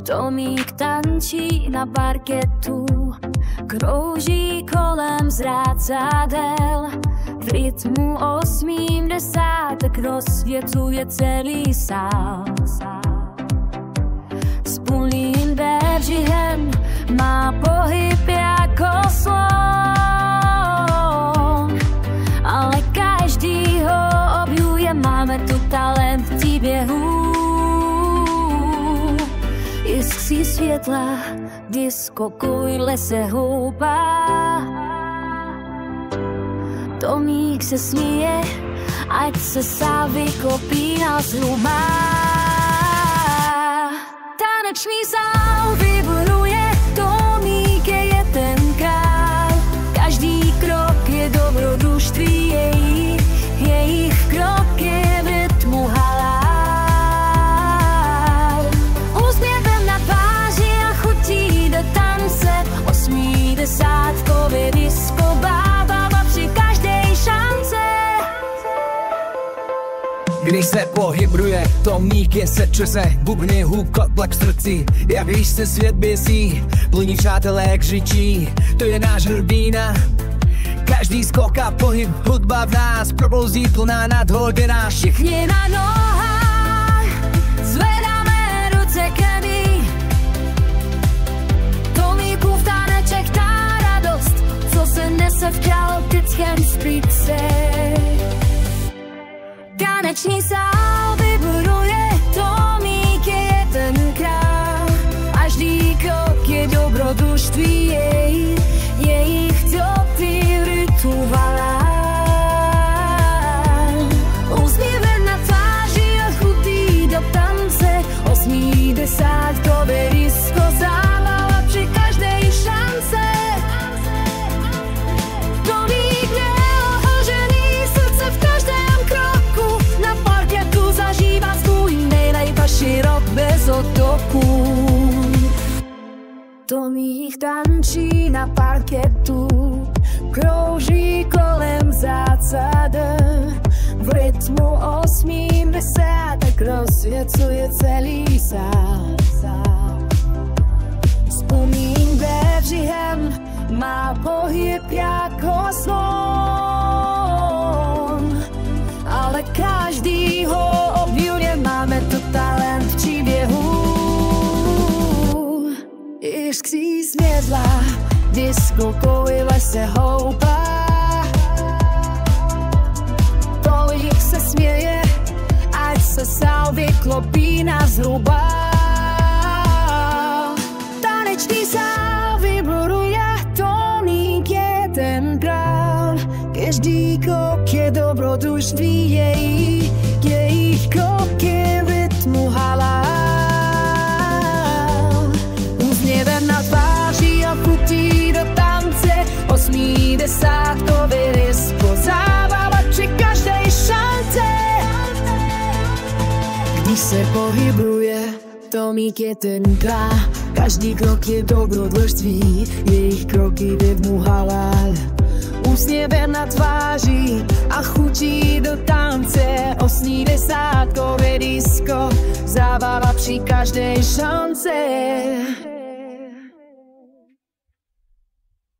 Tomík tančí na parketu, krouží kolem zrcadel. V rytmu 80 rozsvětluje celý sál. S plným břihem má pohyb jako slon, ale každý ho objuje, máme tu talent v příběhu. Jiskří světla, disko koule se houpá. Tomík se směje, ať se sál vyklopí na zhruba. Taneční sál vibruje, Tomík je ten král. Každý krok je dobrodružství, jejich krok je v rytmu halál. Úsměvem na tváři a chutí do tance, 80kově disko bábava při každé šance. Když se pohybuje, Tomík je se čese, bubny hůkot plak v srdci. Jak když se svět běsí, plní přátelé křičí, to je náš hrdina. Každý skok a pohyb, hudba v nás probouzí plná nadhodená. Všichni na nohách, zvedáme ruce ke ní. Tomíkův taneček, ta radost, co se nese v chaotickém splítce. Taneční sál vibruje, Tomík je ten král. Každý krok je dobrodružství, jejich topý v rytmu halál. Úsměvem na tváři a chutí do tance, 80kové disko zábava při každé šance. Tomík neohožený, srdce v každém kroku, na parketu zažívá svůj nejlepší rok bez otoku. Tomík tančí na parketu, krouží kolem zrcadel. V rytmu 80 rozsvětluje celý sál. S plným břihem má pohyb jako slon, ale každý ho obdivuje, máme tu talent v příběhu. Jiskří světla, disko koule se houpá. Tomík se směje, ať se sál vyklopí na zhruba. Taneční sál vibruje, Tomík je ten král. Každý krok je dobrodružství, jejich krok je v rytmu halál. Úsměvem na tváři a chutí do tance, 80kové disko zábava při každé šance. Když se pohybuje, Tomík je ten král. Každý krok je dobrodružství, jejich kroky v rytmu halál. Úsměvem na tváři a chutí do tance, 80kové disko zábava při každé šance.